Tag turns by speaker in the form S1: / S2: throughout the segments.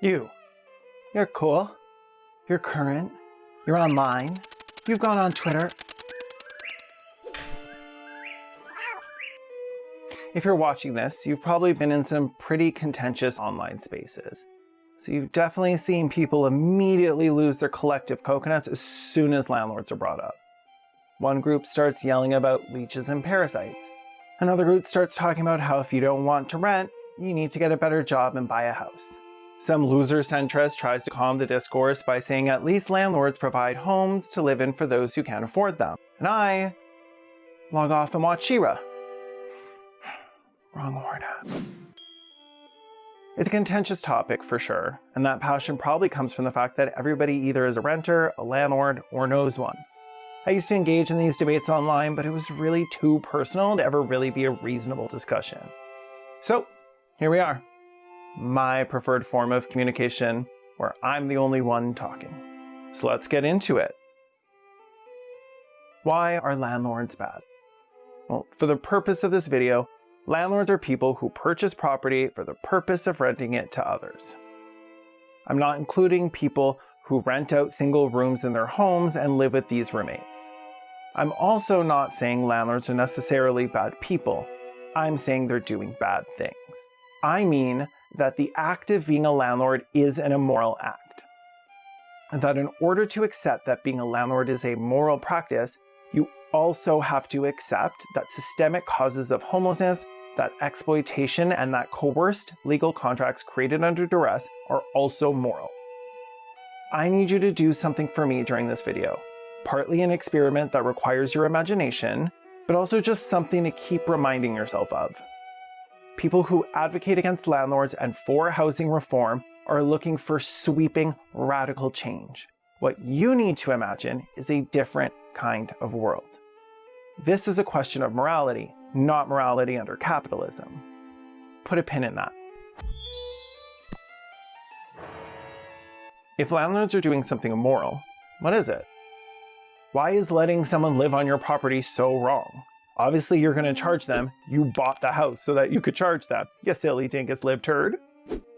S1: You're cool. You're current. You're online. You've gone on Twitter. If you're watching this, you've probably been in some pretty contentious online spaces. So you've definitely seen people immediately lose their collective coconuts as soon as landlords are brought up. One group starts yelling about leeches and parasites. Another group starts talking about how if you don't want to rent, you need to get a better job and buy a house. Some loser centrist tries to calm the discourse by saying at least landlords provide homes to live in for those who can't afford them. And I log off and watch She-Ra. Wrong order. It's a contentious topic for sure, and that passion probably comes from the fact that everybody either is a renter, a landlord, or knows one. I used to engage in these debates online, but it was really too personal to ever really be a reasonable discussion. So, here we are. My preferred form of communication, where I'm the only one talking. So let's get into it. Why are landlords bad? Well, for the purpose of this video, landlords are people who purchase property for the purpose of renting it to others. I'm not including people who rent out single rooms in their homes and live with these roommates. I'm also not saying landlords are necessarily bad people. I'm saying they're doing bad things. I mean that the act of being a landlord is an immoral act. And that in order to accept that being a landlord is a moral practice, you also have to accept that systemic causes of homelessness, that exploitation, and that coerced legal contracts created under duress are also moral. I need you to do something for me during this video. Partly an experiment that requires your imagination, but also just something to keep reminding yourself of. People who advocate against landlords and for housing reform are looking for sweeping, radical change. What you need to imagine is a different kind of world. This is a question of morality, not morality under capitalism. Put a pin in that. If landlords are doing something immoral, what is it? Why is letting someone live on your property so wrong? Obviously, you're going to charge them. You bought the house so that you could charge them. You silly dingus live turd.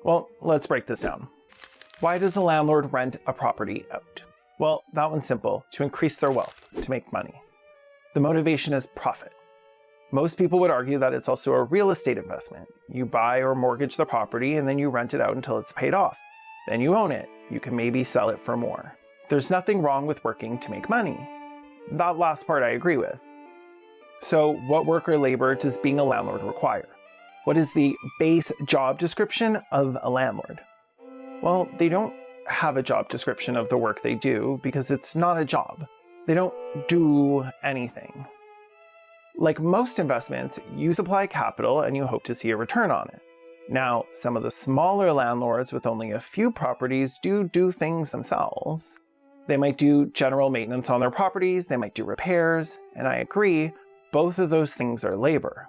S1: Well, let's break this down. Why does a landlord rent a property out? Well, that one's simple. To increase their wealth, to make money. The motivation is profit. Most people would argue that it's also a real estate investment. You buy or mortgage the property and then you rent it out until it's paid off. Then you own it. You can maybe sell it for more. There's nothing wrong with working to make money. That last part I agree with. So what work or labor does being a landlord require? What is the base job description of a landlord? Well, they don't have a job description of the work they do because it's not a job. They don't do anything. Like most investments, you supply capital and you hope to see a return on it. Now, some of the smaller landlords with only a few properties do things themselves. They might do general maintenance on their properties, they might do repairs, and I agree, both of those things are labor.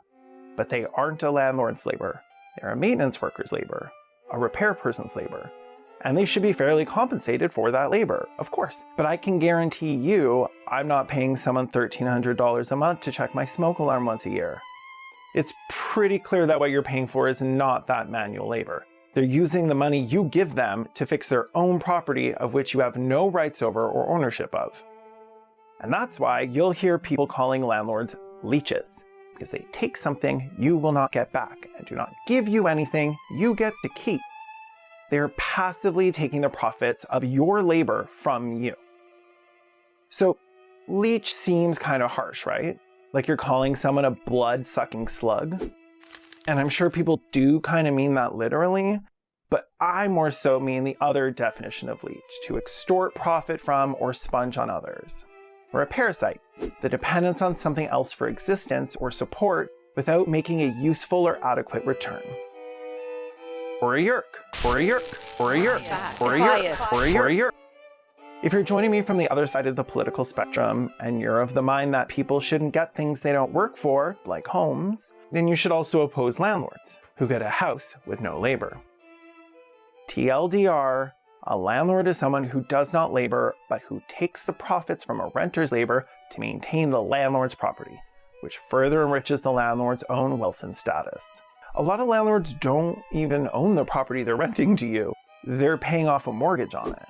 S1: But they aren't a landlord's labor. They're a maintenance worker's labor, a repair person's labor. And they should be fairly compensated for that labor, of course. But I can guarantee you, I'm not paying someone $1,300 a month to check my smoke alarm once a year. It's pretty clear that what you're paying for is not that manual labor. They're using the money you give them to fix their own property of which you have no rights over or ownership of. And that's why you'll hear people calling landlords leeches, because they take something you will not get back and do not give you anything you get to keep. They are passively taking the profits of your labor from you. So, leech seems kind of harsh, right? Like you're calling someone a blood-sucking slug. And I'm sure people do kind of mean that literally, but I more so mean the other definition of leech, to extort profit from or sponge on others. Or a parasite, the dependence on something else for existence or support without making a useful or adequate return. Or a yerk, or a yerk, or a yerk, or a yerk, or a yerk, or a yerk. If you're joining me from the other side of the political spectrum, and you're of the mind that people shouldn't get things they don't work for, like homes, then you should also oppose landlords, who get a house with no labor. TLDR, a landlord is someone who does not labor, but who takes the profits from a renter's labor to maintain the landlord's property, which further enriches the landlord's own wealth and status. A lot of landlords don't even own the property they're renting to you. they're paying off a mortgage on it.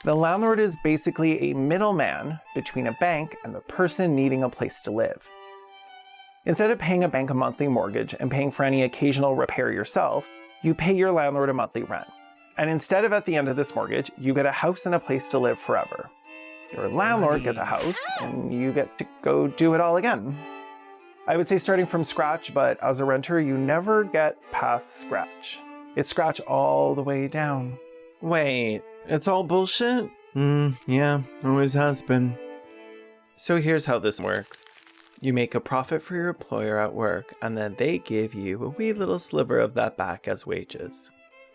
S1: The landlord is basically a middleman between a bank and the person needing a place to live. Instead of paying a bank a monthly mortgage and paying for any occasional repair yourself, you pay your landlord a monthly rent. And instead of at the end of this mortgage, you get a house and a place to live forever. Your landlord gets a house and you get to go do it all again. I would say starting from scratch, but as a renter, you never get past scratch. It's scratch all the way down.
S2: Wait, it's all bullshit? Yeah, always has been. So here's how this works. You make a profit for your employer at work, and then they give you a wee little sliver of that back as wages.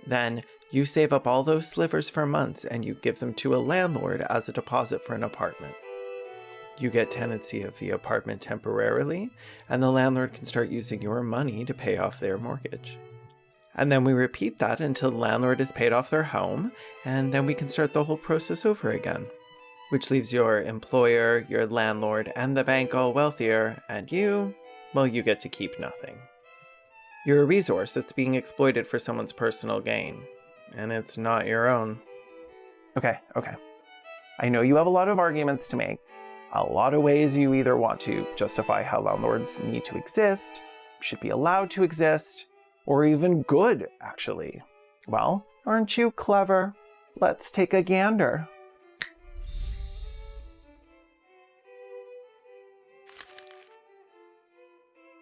S2: Then you save up all those slivers for months and you give them to a landlord as a deposit for an apartment. You get tenancy of the apartment temporarily, and the landlord can start using your money to pay off their mortgage. And then we repeat that until the landlord has paid off their home, and then we can start the whole process over again. Which leaves your employer, your landlord, and the bank all wealthier, and you, well, you get to keep nothing. You're a resource that's being exploited for someone's personal gain, and it's not your own.
S1: Okay. I know you have a lot of arguments to make, a lot of ways you either want to justify how landlords need to exist, should be allowed to exist, or even good, actually. Well, aren't you clever? Let's take a gander.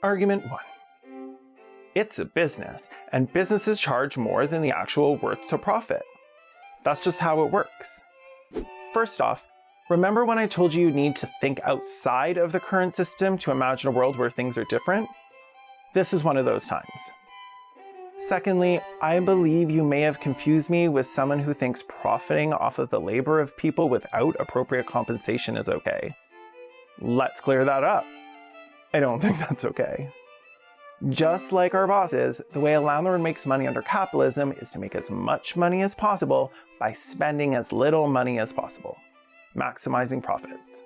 S1: Argument 1. It's a business, and businesses charge more than the actual worth to profit. That's just how it works. First off, remember when I told you need to think outside of the current system to imagine a world where things are different? This is one of those times. Secondly, I believe you may have confused me with someone who thinks profiting off of the labor of people without appropriate compensation is okay. Let's clear that up. I don't think that's okay. Just like our bosses, the way a landlord makes money under capitalism is to make as much money as possible by spending as little money as possible, maximizing profits.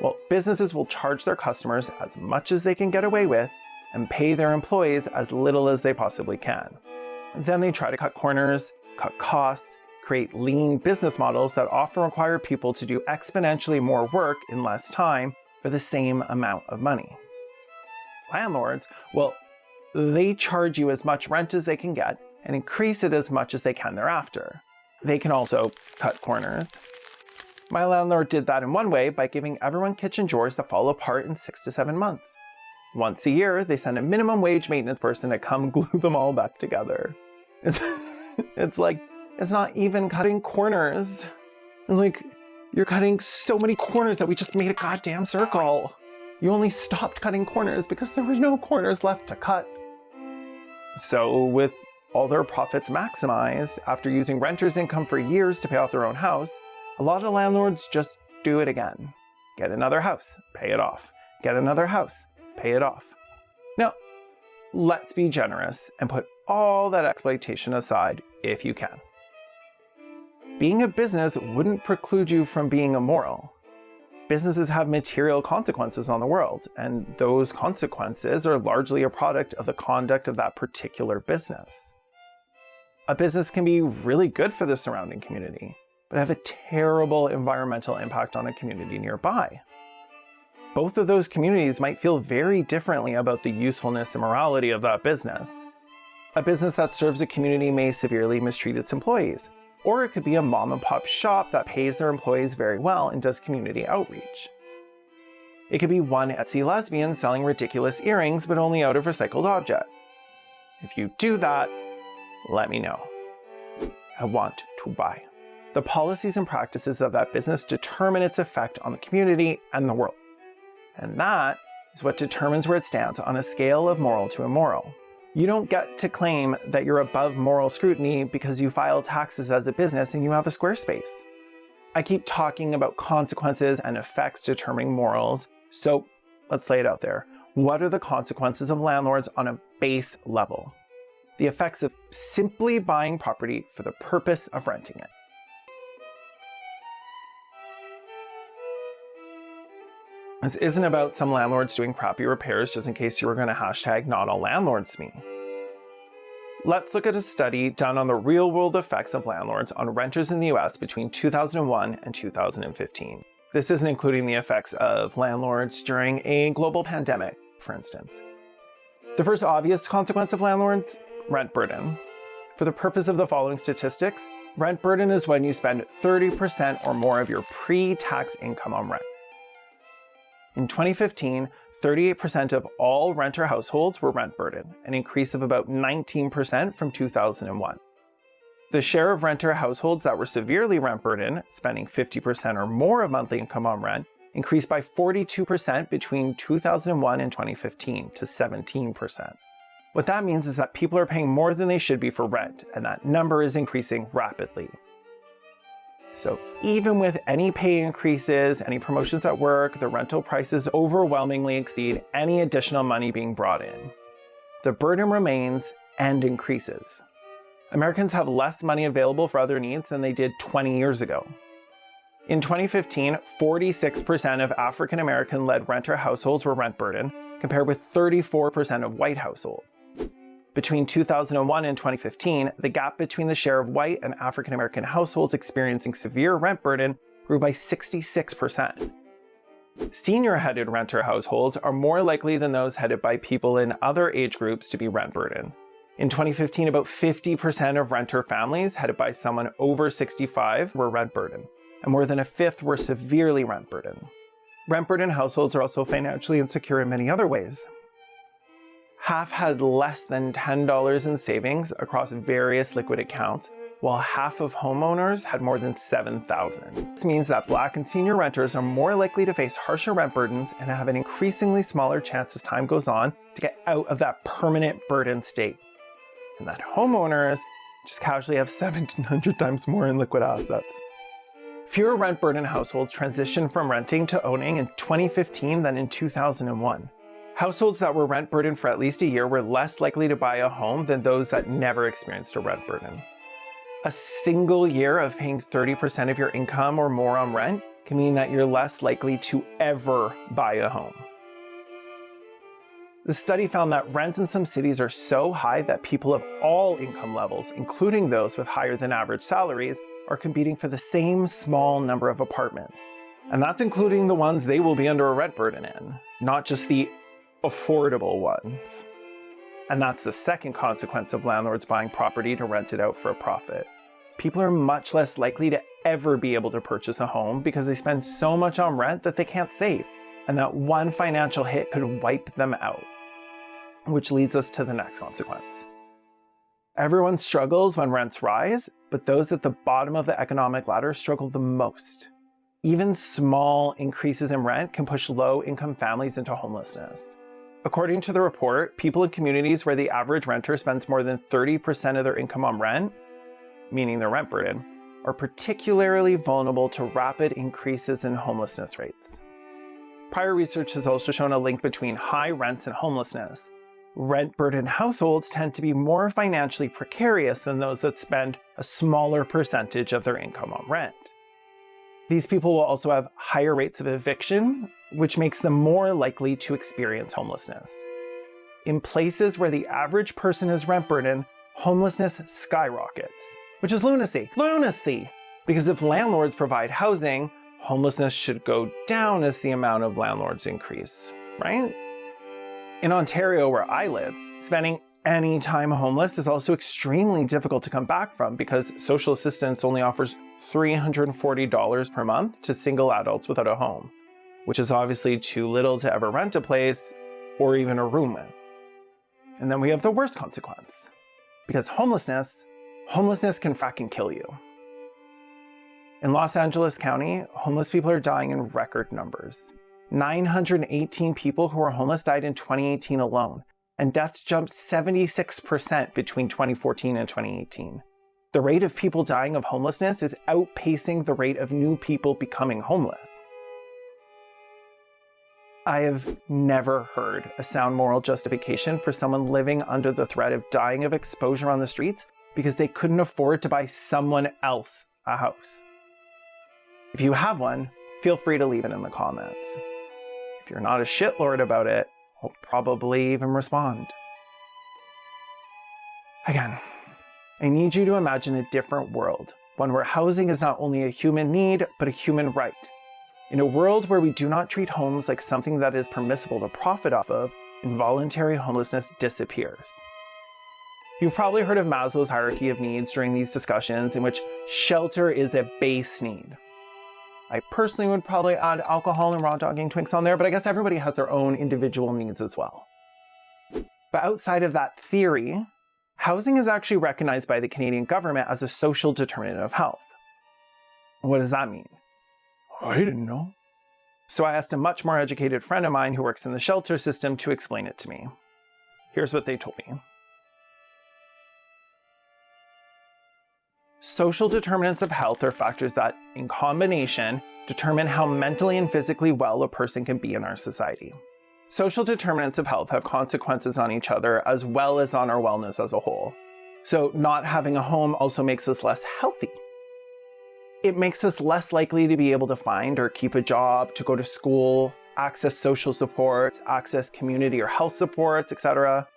S1: Well, businesses will charge their customers as much as they can get away with and pay their employees as little as they possibly can. Then they try to cut corners, cut costs, create lean business models that often require people to do exponentially more work in less time for the same amount of money. Landlords, well, they charge you as much rent as they can get and increase it as much as they can thereafter. They can also cut corners. My landlord did that in one way by giving everyone kitchen drawers that fall apart in 6 to 7 months. Once a year, they send a minimum wage maintenance person to come glue them all back together. It's like, it's not even cutting corners. It's like, you're cutting so many corners that we just made a goddamn circle. You only stopped cutting corners because there were no corners left to cut. So with all their profits maximized, after using renters' income for years to pay off their own house, a lot of landlords just do it again. Get another house, pay it off. Get another house, pay it off. Now, let's be generous and put all that exploitation aside if you can. Being a business wouldn't preclude you from being immoral. Businesses have material consequences on the world, and those consequences are largely a product of the conduct of that particular business. A business can be really good for the surrounding community, but have a terrible environmental impact on a community nearby. Both of those communities might feel very differently about the usefulness and morality of that business. A business that serves a community may severely mistreat its employees, or it could be a mom and pop shop that pays their employees very well and does community outreach. It could be one Etsy lesbian selling ridiculous earrings but only out of recycled object. If you do that, let me know. I want to buy. The policies and practices of that business determine its effect on the community and the world. And that is what determines where it stands on a scale of moral to immoral. You don't get to claim that you're above moral scrutiny because you file taxes as a business and you have a Squarespace. I keep talking about consequences and effects determining morals, so let's lay it out there. What are the consequences of landlords on a base level? The effects of simply buying property for the purpose of renting it. This isn't about some landlords doing crappy repairs just in case you were going to hashtag not all landlords me. Let's look at a study done on the real-world effects of landlords on renters in the US between 2001 and 2015. This isn't including the effects of landlords during a global pandemic, for instance. The first obvious consequence of landlords: rent burden. For the purpose of the following statistics, rent burden is when you spend 30% or more of your pre-tax income on rent. In 2015, 38% of all renter households were rent burden, an increase of about 19% from 2001. The share of renter households that were severely rent burdened, spending 50% or more of monthly income on rent, increased by 42% between 2001 and 2015 to 17%. What that means is that people are paying more than they should be for rent, and that number is increasing rapidly. So even with any pay increases, any promotions at work, the rental prices overwhelmingly exceed any additional money being brought in. The burden remains and increases. Americans have less money available for other needs than they did 20 years ago. In 2015, 46% of African American-led renter households were rent burdened, compared with 34% of white households. Between 2001 and 2015, the gap between the share of white and African American households experiencing severe rent burden grew by 66%. Senior-headed renter households are more likely than those headed by people in other age groups to be rent burdened. In 2015, about 50% of renter families headed by someone over 65 were rent burdened, and more than a fifth were severely rent burdened. Rent burdened households are also financially insecure in many other ways. Half had less than $10 in savings across various liquid accounts, while half of homeowners had more than $7,000. This means that Black and senior renters are more likely to face harsher rent burdens and have an increasingly smaller chance as time goes on to get out of that permanent burden state. And that homeowners just casually have 700 times more in liquid assets. Fewer rent burden households transitioned from renting to owning in 2015 than in 2001. Households that were rent burdened for at least a year were less likely to buy a home than those that never experienced a rent burden. A single year of paying 30% of your income or more on rent can mean that you're less likely to ever buy a home. The study found that rents in some cities are so high that people of all income levels, including those with higher than average salaries, are competing for the same small number of apartments. And that's including the ones they will be under a rent burden in, not just the affordable ones. And that's the second consequence of landlords buying property to rent it out for a profit. People are much less likely to ever be able to purchase a home because they spend so much on rent that they can't save, and that one financial hit could wipe them out. Which leads us to the next consequence. Everyone struggles when rents rise, but those at the bottom of the economic ladder struggle the most. Even small increases in rent can push low-income families into homelessness. According to the report, people in communities where the average renter spends more than 30% of their income on rent, meaning their rent burden, are particularly vulnerable to rapid increases in homelessness rates. Prior research has also shown a link between high rents and homelessness. Rent-burdened households tend to be more financially precarious than those that spend a smaller percentage of their income on rent. These people will also have higher rates of eviction, which makes them more likely to experience homelessness. In places where the average person is rent burdened, homelessness skyrockets, which is lunacy. Lunacy! Because if landlords provide housing, homelessness should go down as the amount of landlords increase, right? In Ontario, where I live, spending any time homeless is also extremely difficult to come back from because social assistance only offers $340 per month to single adults without a home, which is obviously too little to ever rent a place or even a room with. And then we have the worst consequence, because homelessness can fucking kill you. In Los Angeles County, homeless people are dying in record numbers. 918 people who were homeless died in 2018 alone, and deaths jumped 76% between 2014 and 2018. The rate of people dying of homelessness is outpacing the rate of new people becoming homeless. I have never heard a sound moral justification for someone living under the threat of dying of exposure on the streets because they couldn't afford to buy someone else a house. If you have one, feel free to leave it in the comments. If you're not a shitlord about it, I'll probably even respond. Again, I need you to imagine a different world, one where housing is not only a human need, but a human right. In a world where we do not treat homes like something that is permissible to profit off of, involuntary homelessness disappears. You've probably heard of Maslow's hierarchy of needs during these discussions, in which shelter is a base need. I personally would probably add alcohol and raw dogging Twinks on there, but I guess everybody has their own individual needs as well. But outside of that theory, housing is actually recognized by the Canadian government as a social determinant of health. What does that mean? I didn't know. So I asked a much more educated friend of mine who works in the shelter system to explain it to me. Here's what they told me. Social determinants of health are factors that, in combination, determine how mentally and physically well a person can be in our society. Social determinants of health have consequences on each other as well as on our wellness as a whole. So not having a home also makes us less healthy. It makes us less likely to be able to find or keep a job, to go to school, access social supports, access community or health supports, etc.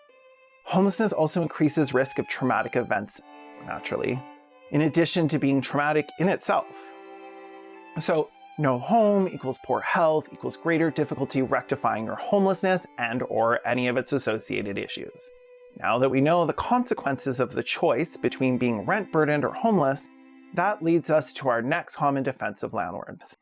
S1: Homelessness also increases risk of traumatic events, naturally, in addition to being traumatic in itself. So no home equals poor health equals greater difficulty rectifying your homelessness and or any of its associated issues. Now that we know the consequences of the choice between being rent burdened or homeless, that leads us to our next common defense of landlords.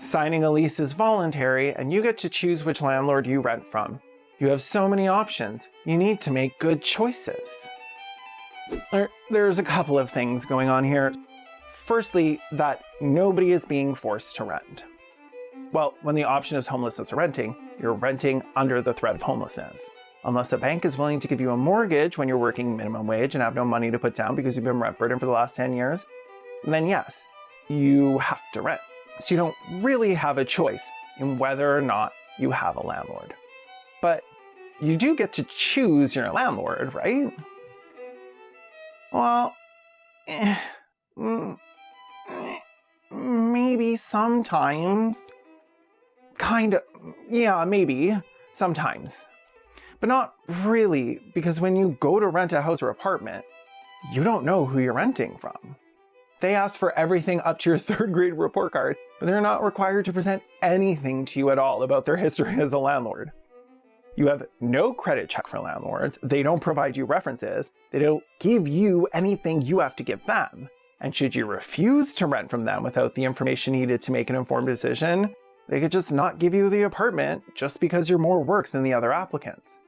S1: Signing a lease is voluntary, and you get to choose which landlord you rent from. You have so many options. You need to make good choices. There's a couple of things going on here. Firstly, that nobody is being forced to rent. Well, when the option is homelessness or renting, you're renting under the threat of homelessness. Unless a bank is willing to give you a mortgage when you're working minimum wage and have no money to put down because you've been rent burdened for the last 10 years, then yes, you have to rent. So you don't really have a choice in whether or not you have a landlord. But you do get to choose your landlord, right? Well, maybe sometimes. Yeah, maybe sometimes. But not really, because when you go to rent a house or apartment, you don't know who you're renting from. They ask for everything up to your third grade report card, but they're not required to present anything to you at all about their history as a landlord. You have no credit check for landlords. They don't provide you references. They don't give you anything you have to give them. And should you refuse to rent from them without the information needed to make an informed decision, they could just not give you the apartment just because you're more work than the other applicants.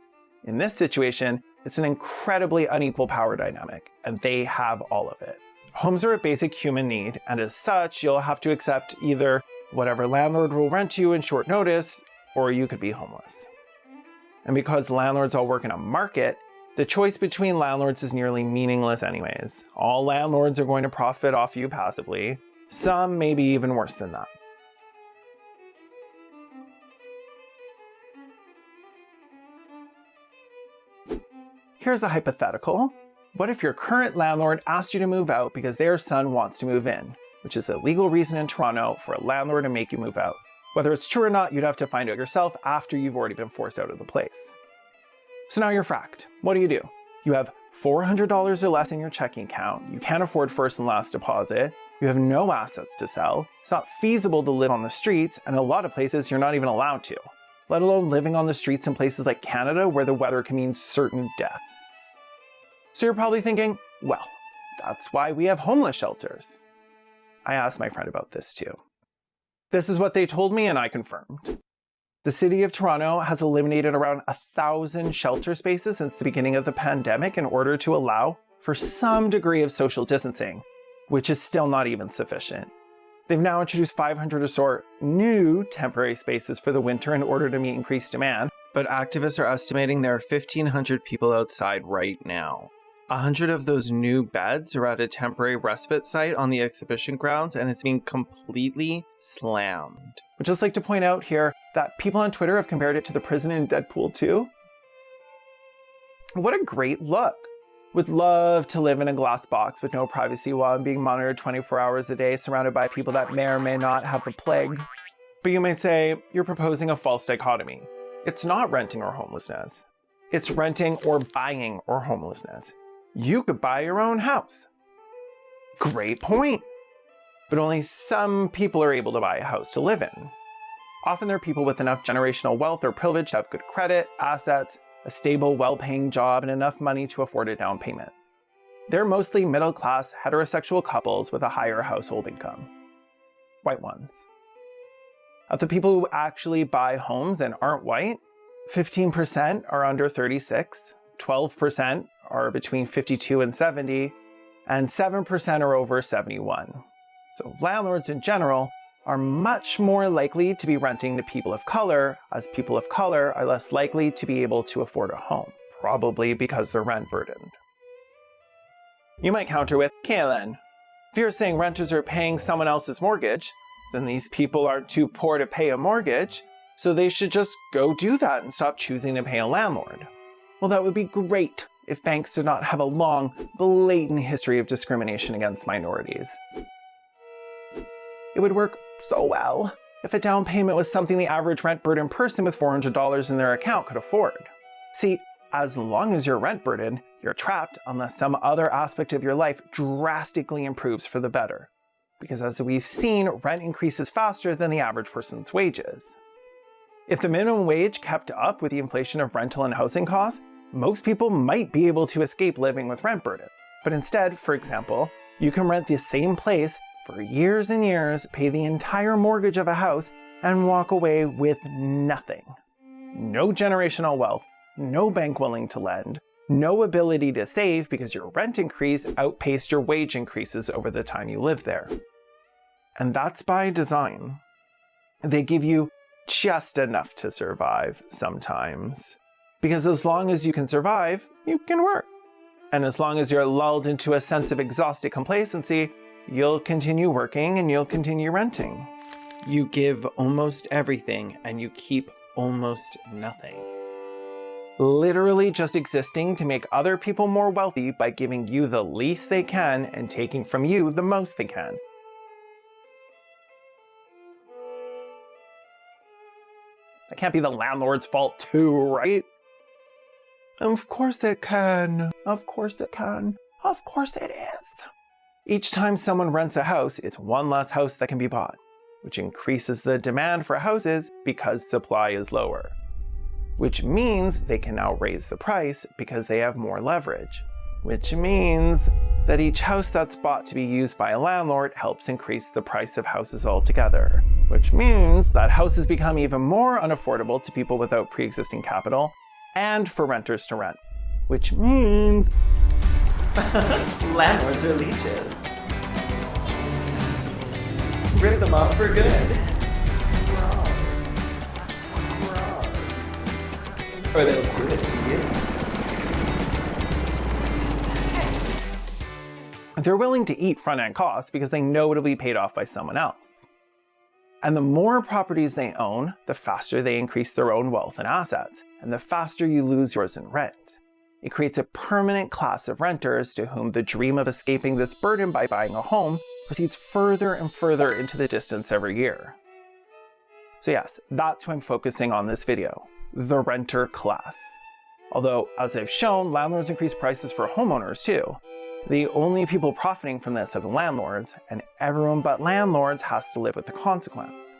S1: In this situation, it's an incredibly unequal power dynamic, and they have all of it. Homes are a basic human need, and as such, you'll have to accept either whatever landlord will rent you in short notice, or you could be homeless. And because landlords all work in a market, the choice between landlords is nearly meaningless anyways. All landlords are going to profit off you passively. Some maybe even worse than that. Here's a hypothetical. What if your current landlord asked you to move out because their son wants to move in, which is a legal reason in Toronto for a landlord to make you move out? Whether it's true or not, you'd have to find out yourself after you've already been forced out of the place. So now you're fracked. What do? You have $400 or less in your checking account, you can't afford first and last deposit, you have no assets to sell, it's not feasible to live on the streets, and in a lot of places you're not even allowed to, let alone living on the streets in places like Canada where the weather can mean certain death. So you're probably thinking, well, that's why we have homeless shelters. I asked my friend about this too. This is what they told me and I confirmed. The city of Toronto has eliminated around 1,000 shelter spaces since the beginning of the pandemic in order to allow for some degree of social distancing, which is still not even sufficient. They've now introduced 500 or so new temporary spaces for the winter in order to meet increased demand.
S2: But activists are estimating there are 1,500 people outside right now. 100 of those new beds are at a temporary respite site on the exhibition grounds, and it's being completely slammed.
S1: I'd just like to point out here that people on Twitter have compared it to the prison in Deadpool 2. What a great look. Would love to live in a glass box with no privacy while I'm being monitored 24 hours a day, surrounded by people that may or may not have the plague. But you might say, you're proposing a false dichotomy. It's not renting or homelessness. It's renting or buying or homelessness. You could buy your own house. Great point. But only some people are able to buy a house to live in. Often they're people with enough generational wealth or privilege to have good credit, assets, a stable, well-paying job, and enough money to afford a down payment. They're mostly middle-class, heterosexual couples with a higher household income. White ones. Of the people who actually buy homes and aren't white, 15% are under 36, 12% are between 52 and 70, and 7% are over 71. So landlords in general are much more likely to be renting to people of color, as people of color are less likely to be able to afford a home, probably because they're rent burdened. You might counter with, Kaylin, if you're saying renters are paying someone else's mortgage, then these people aren't too poor to pay a mortgage, so they should just go do that and stop choosing to pay a landlord. Well, that would be great if banks did not have a long, blatant history of discrimination against minorities. It would work so well if a down payment was something the average rent-burdened person with $400 in their account could afford. See, as long as you're rent-burdened, you're trapped unless some other aspect of your life drastically improves for the better. Because as we've seen, rent increases faster than the average person's wages. If the minimum wage kept up with the inflation of rental and housing costs, most people might be able to escape living with rent burden. But instead, for example, you can rent the same place for years and years, pay the entire mortgage of a house, and walk away with nothing. No generational wealth, no bank willing to lend, no ability to save because your rent increase outpaced your wage increases over the time you lived there. And that's by design. They give you just enough to survive sometimes. Because as long as you can survive, you can work. And as long as you're lulled into a sense of exhausted complacency, you'll continue working and you'll continue renting.
S2: You give almost everything and you keep almost nothing.
S1: Literally just existing to make other people more wealthy by giving you the least they can and taking from you the most they can. That can't be the landlord's fault too, right? Of course it can. Of course it can. Of course it is. Each time someone rents a house, it's one less house that can be bought, which increases the demand for houses because supply is lower. Which means they can now raise the price because they have more leverage. Which means that each house that's bought to be used by a landlord helps increase the price of houses altogether. Which means that houses become even more unaffordable to people without pre-existing capital and for renters to rent. Which means
S2: Landlords are leeches. Rip them off for good. Or they'll do it to you.
S1: they're willing to eat front-end costs because they know it'll be paid off by someone else. And the more properties they own, the faster they increase their own wealth and assets, and the faster you lose yours in rent. It creates a permanent class of renters to whom the dream of escaping this burden by buying a home proceeds further and further into the distance every year. So yes, that's why I'm focusing on this video, the renter class. Although, as I've shown, landlords increase prices for homeowners too. The only people profiting from this are the landlords, and everyone but landlords has to live with the consequence.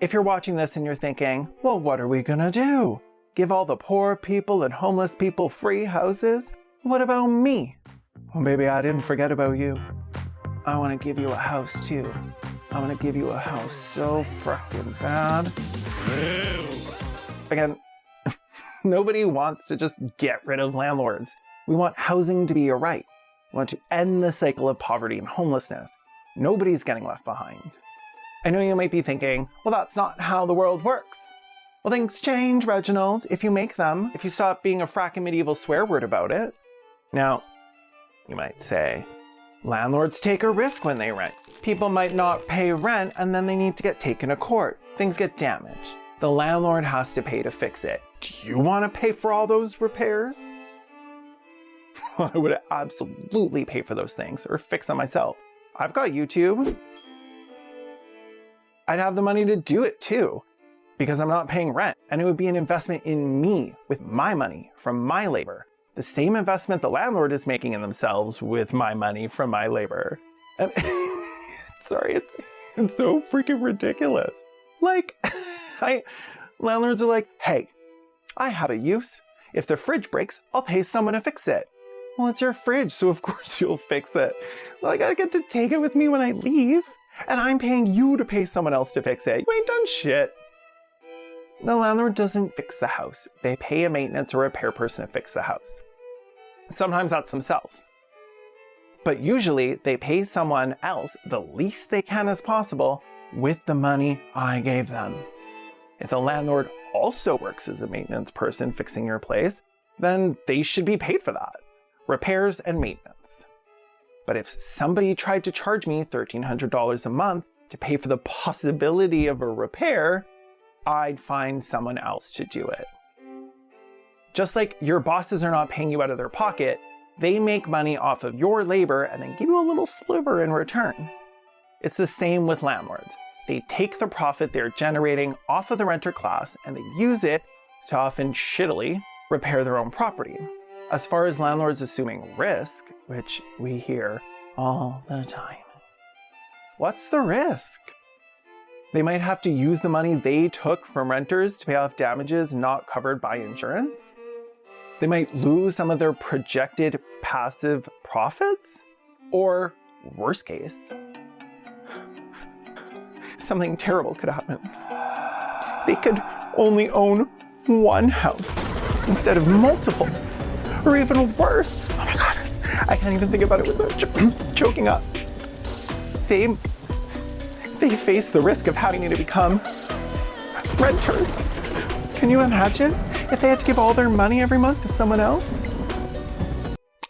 S1: If you're watching this and you're thinking, well, what are we gonna do? Give all the poor people and homeless people free houses? What about me? Well, baby, I didn't forget about you. I want to give you a house too. I want to give you a house so frickin' bad. Again, nobody wants to just get rid of landlords. We want housing to be a right. We want to end the cycle of poverty and homelessness. Nobody's getting left behind. I know you might be thinking, well, that's not how the world works. Well, things change, Reginald, if you make them, if you stop being a frackin' medieval swear word about it. Now, you might say, landlords take a risk when they rent. People might not pay rent and then they need to get taken to court. Things get damaged. The landlord has to pay to fix it. Do you want to pay for all those repairs? I would absolutely pay for those things or fix them myself. I've got YouTube. I'd have the money to do it too, because I'm not paying rent, and it would be an investment in me with my money from my labor. The same investment the landlord is making in themselves with my money from my labor. Sorry, it's so freaking ridiculous. Like, landlords are like, hey, I have a use. If the fridge breaks, I'll pay someone to fix it. Well, it's your fridge, so of course you'll fix it. Like, I get to take it with me when I leave, and I'm paying you to pay someone else to fix it. You ain't done shit. The landlord doesn't fix the house. They pay a maintenance or repair person to fix the house. Sometimes that's themselves. But usually they pay someone else the least they can as possible with the money I gave them. If the landlord also works as a maintenance person fixing your place, then they should be paid for that. Repairs and maintenance. But if somebody tried to charge me $1,300 a month to pay for the possibility of a repair, I'd find someone else to do it. Just like your bosses are not paying you out of their pocket, they make money off of your labor and then give you a little sliver in return. It's the same with landlords. They take the profit they're generating off of the renter class and they use it to often shittily repair their own property. As far as landlords assuming risk, which we hear all the time, what's the risk? They might have to use the money they took from renters to pay off damages not covered by insurance. They might lose some of their projected passive profits. Or, worst case, something terrible could happen. They could only own one house instead of multiple. Or even worse, oh my God, I can't even think about it without choking up. They face the risk of having to become renters. Can you imagine if they had to give all their money every month to someone else?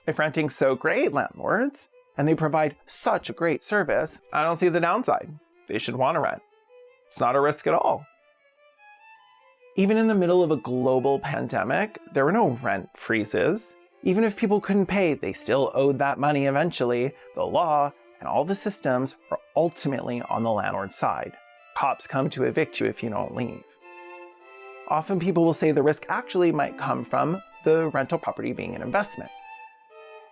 S1: If renting's so great, landlords, and they provide such a great service, I don't see the downside. They should want to rent. It's not a risk at all. Even in the middle of a global pandemic, there were no rent freezes. Even if people couldn't pay, they still owed that money eventually. The law and all the systems are ultimately on the landlord's side. Cops come to evict you if you don't leave. Often people will say the risk actually might come from the rental property being an investment.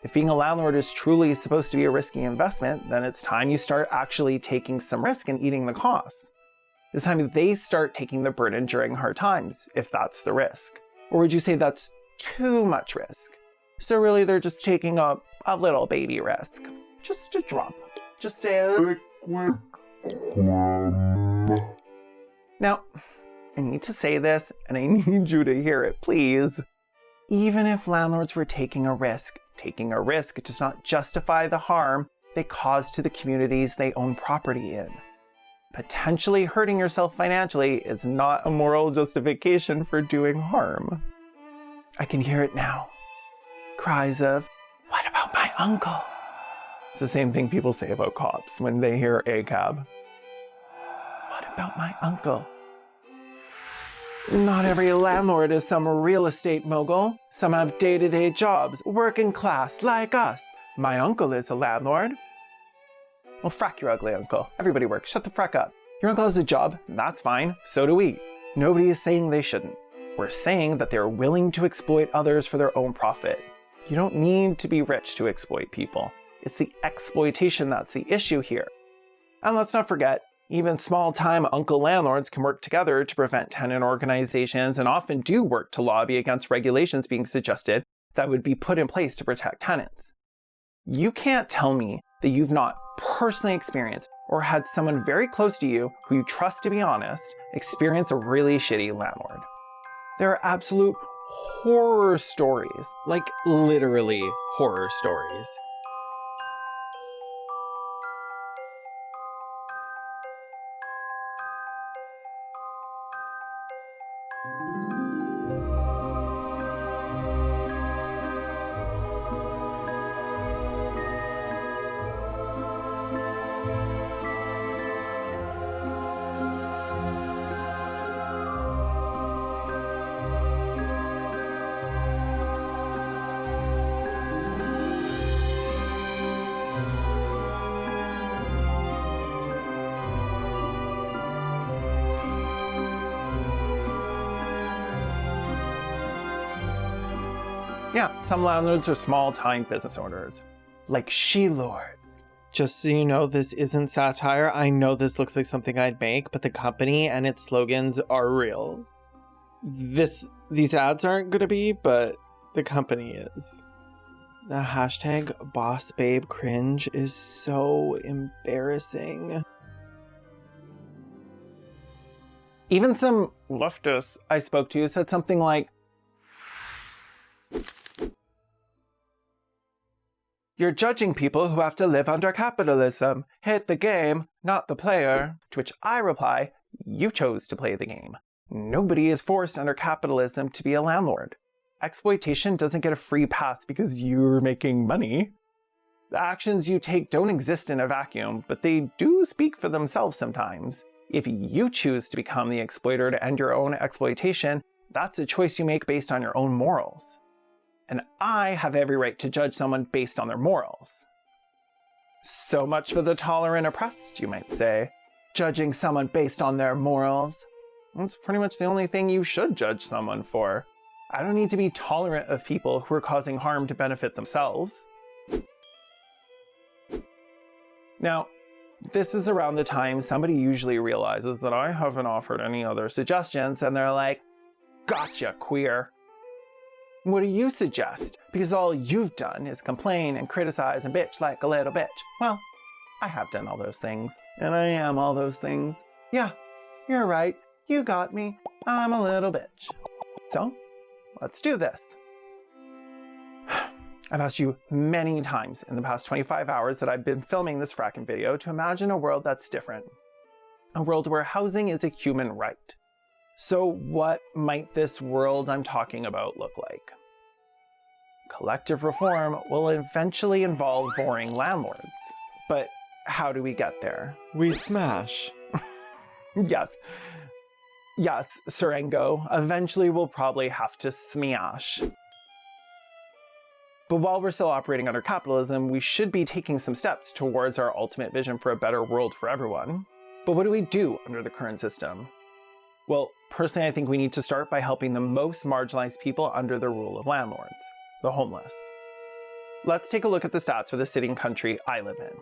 S1: If being a landlord is truly supposed to be a risky investment, then it's time you start actually taking some risk and eating the costs. It's time they start taking the burden during hard times, if that's the risk. Or would you say that's too much risk? So really they're just taking a little baby risk. Just a drop. Just a... Now, I need to say this, and I need you to hear it, please. Even if landlords were taking a risk does not justify the harm they cause to the communities they own property in. Potentially hurting yourself financially is not a moral justification for doing harm. I can hear it now. Cries of, what about my uncle? It's the same thing people say about cops when they hear ACAB. What about my uncle? Not every landlord is some real estate mogul. Some have day-to-day jobs, working class like us. My uncle is a landlord. Well, frack your ugly uncle. Everybody works. Shut the frack up. Your uncle has a job. That's fine. So do we. Nobody is saying they shouldn't. We're saying that they're willing to exploit others for their own profit. You don't need to be rich to exploit people. It's the exploitation that's the issue here. And let's not forget, even small-time uncle landlords can work together to prevent tenant organizations and often do work to lobby against regulations being suggested that would be put in place to protect tenants. You can't tell me that you've not personally experienced or had someone very close to you who you trust to be honest experience a really shitty landlord. There are absolute horror stories.
S2: Like literally horror stories.
S1: Yeah, some landlords are small-time business owners, like she-lords.
S2: Just so you know, this isn't satire. I know this looks like something I'd make, but the company and its slogans are real. These ads aren't gonna be, but the company is. The hashtag BossBabeCringe is so embarrassing.
S1: Even some leftists I spoke to said something like, "You're judging people who have to live under capitalism. Hate the game, not the player." To which I reply, you chose to play the game. Nobody is forced under capitalism to be a landlord. Exploitation doesn't get a free pass because you're making money. The actions you take don't exist in a vacuum, but they do speak for themselves sometimes. If you choose to become the exploiter to end your own exploitation, that's a choice you make based on your own morals. And I have every right to judge someone based on their morals. So much for the tolerant oppressed, you might say. Judging someone based on their morals. That's pretty much the only thing you should judge someone for. I don't need to be tolerant of people who are causing harm to benefit themselves. Now, this is around the time somebody usually realizes that I haven't offered any other suggestions, and they're like, "Gotcha, queer. What do you suggest? Because all you've done is complain and criticize and bitch like a little bitch." Well, I have done all those things, and I am all those things. Yeah, you're right. You got me. I'm a little bitch. So, let's do this. I've asked you many times in the past 25 hours that I've been filming this fracking video to imagine a world that's different. A world where housing is a human right. So what might this world I'm talking about look like? Collective reform will eventually involve boring landlords. But how do we get there?
S2: We smash.
S1: Yes, Serengo. Eventually we'll probably have to smash. But while we're still operating under capitalism, we should be taking some steps towards our ultimate vision for a better world for everyone. But what do we do under the current system? Well, personally, I think we need to start by helping the most marginalized people under the rule of landlords, the homeless. Let's take a look at the stats for the city and country I live in.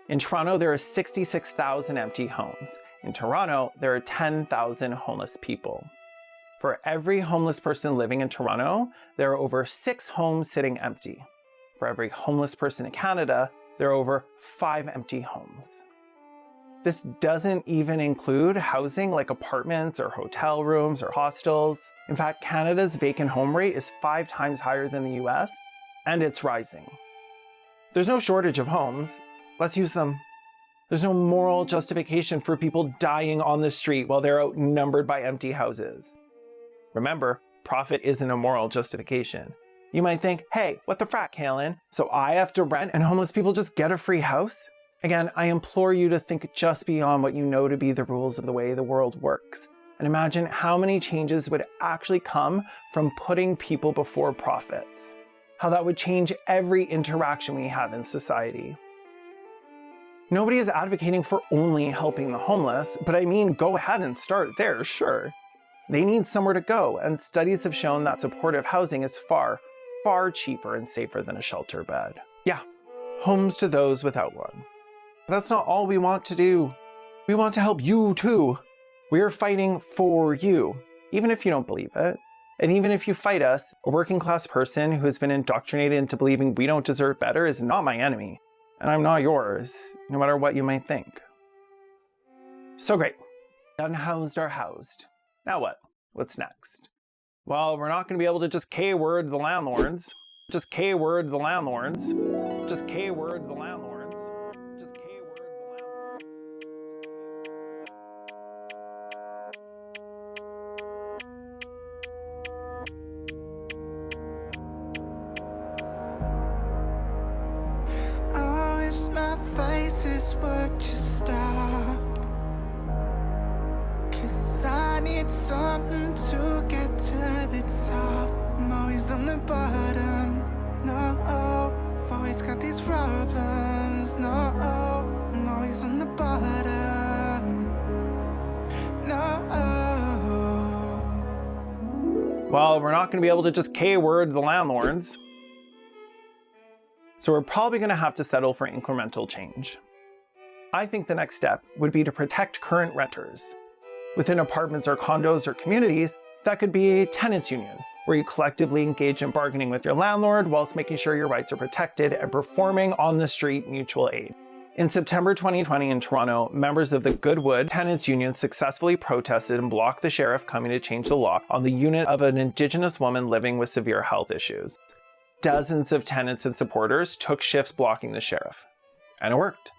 S1: In Toronto, there are 66,000 empty homes. In Toronto, there are 10,000 homeless people. For every homeless person living in Toronto, there are over 6 homes sitting empty. For every homeless person in Canada, there are over 5 empty homes. This doesn't even include housing like apartments or hotel rooms or hostels. In fact, Canada's vacant home rate is 5 times higher than the US, and it's rising. There's no shortage of homes. Let's use them. There's no moral justification for people dying on the street while they're outnumbered by empty houses. Remember, profit isn't a moral justification. You might think, hey, what the frack, Halen? So I have to rent and homeless people just get a free house? Again, I implore you to think just beyond what you know to be the rules of the way the world works. And imagine how many changes would actually come from putting people before profits. How that would change every interaction we have in society. Nobody is advocating for only helping the homeless, but I mean, go ahead and start there, sure. They need somewhere to go, and studies have shown that supportive housing is far, far cheaper and safer than a shelter bed. Yeah, homes to those without one. But that's not all we want to do. We want to help you too. We are fighting for you, even if you don't believe it. And even if you fight us, a working class person who has been indoctrinated into believing we don't deserve better is not my enemy. And I'm not yours, no matter what you might think. So great. Unhoused are housed. Now what? What's next? Well, we're not going to be able to just K-word the landlords. Just K-word the landlords. Just K-word the landlords. Just K-word the landlords.
S3: I wish my faces would just stop. 'Cause I need something to get to the top. I'm always on the bottom. No, I've always got these problems. No, I'm always on the bottom. No.
S1: Well, we're not going to be able to just K-word the landlords. So we're probably going to have to settle for incremental change. I think the next step would be to protect current renters. Within apartments or condos or communities, that could be a tenants union, where you collectively engage in bargaining with your landlord whilst making sure your rights are protected and performing on the street mutual aid. In September 2020 in Toronto, members of the Goodwood Tenants Union successfully protested and blocked the sheriff coming to change the law on the unit of an Indigenous woman living with severe health issues. Dozens of tenants and supporters took shifts blocking the sheriff. And it worked.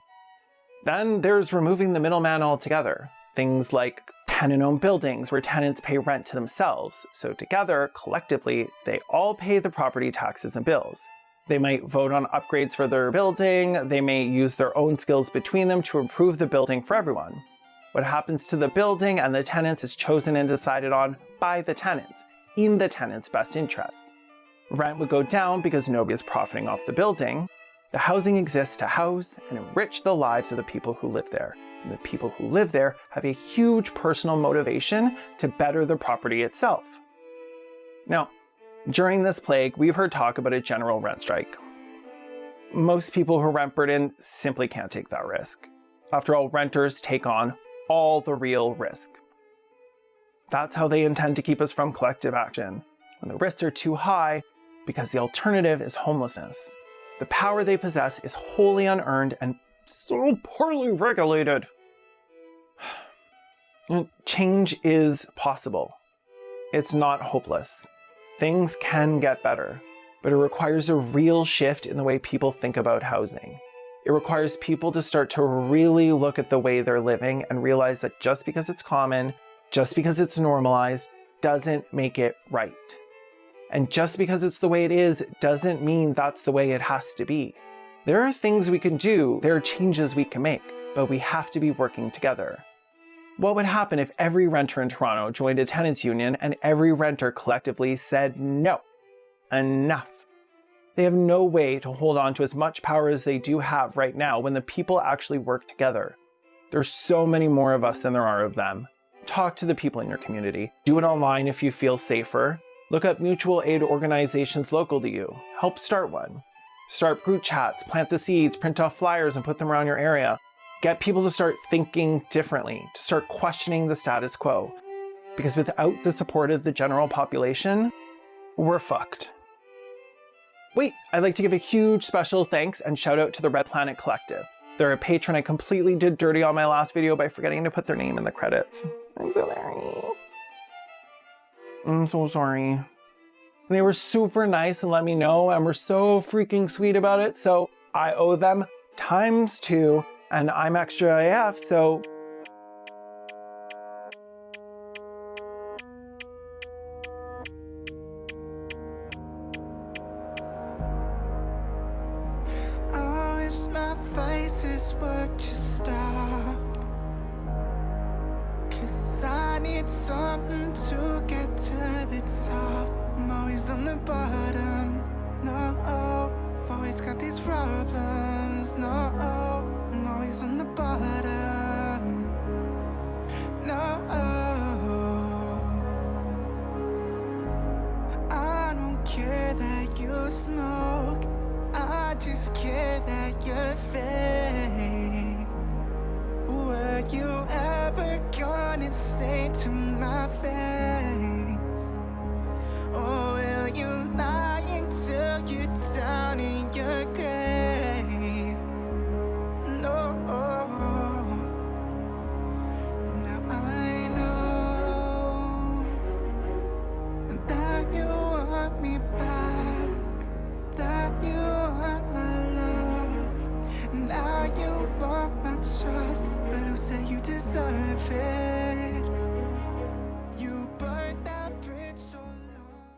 S1: Then there's removing the middleman altogether. Things like tenant-owned buildings where tenants pay rent to themselves. So together, collectively, they all pay the property taxes and bills. They might vote on upgrades for their building. They may use their own skills between them to improve the building for everyone. What happens to the building and the tenants is chosen and decided on by the tenants, in the tenants' best interests. Rent would go down because nobody is profiting off the building. The housing exists to house and enrich the lives of the people who live there. And the people who live there have a huge personal motivation to better the property itself. Now, during this plague, we've heard talk about a general rent strike. Most people who are rent burdened simply can't take that risk. After all, renters take on all the real risk. That's how they intend to keep us from collective action, when the risks are too high, because the alternative is homelessness. The power they possess is wholly unearned and so poorly regulated. Change is possible. It's not hopeless. Things can get better, but it requires a real shift in the way people think about housing. It requires people to start to really look at the way they're living and realize that just because it's common, just because it's normalized, doesn't make it right. And just because it's the way it is, doesn't mean that's the way it has to be. There are things we can do, there are changes we can make, but we have to be working together. What would happen if every renter in Toronto joined a tenants union and every renter collectively said no? Enough. They have no way to hold on to as much power as they do have right now when the people actually work together. There's so many more of us than there are of them. Talk to the people in your community. Do it online if you feel safer. Look up mutual aid organizations local to you. Help start one. Start group chats, plant the seeds, print off flyers and put them around your area. Get people to start thinking differently, to start questioning the status quo. Because without the support of the general population, we're fucked. Wait, I'd like to give a huge special thanks and shout out to the Red Planet Collective. They're a patron I completely did dirty on my last video by forgetting to put their name in the credits. I'm so sorry. I'm so sorry. They were super nice and let me know and were so freaking sweet about it, so I owe them ×2. And I'm extra AF, so
S3: I wish my faces would just stop, 'cause I need something to get to the top. I'm always on the bottom, no, I've always got these problems, no, I'm always on the bottom, no, I don't care that you smoke, I just care that you're fake. Were you ever gonna say to my face, or will you lie until you're down in your grave? No, now I know that you want me back, that you want my love, now you want my trust, but who said you deserve it?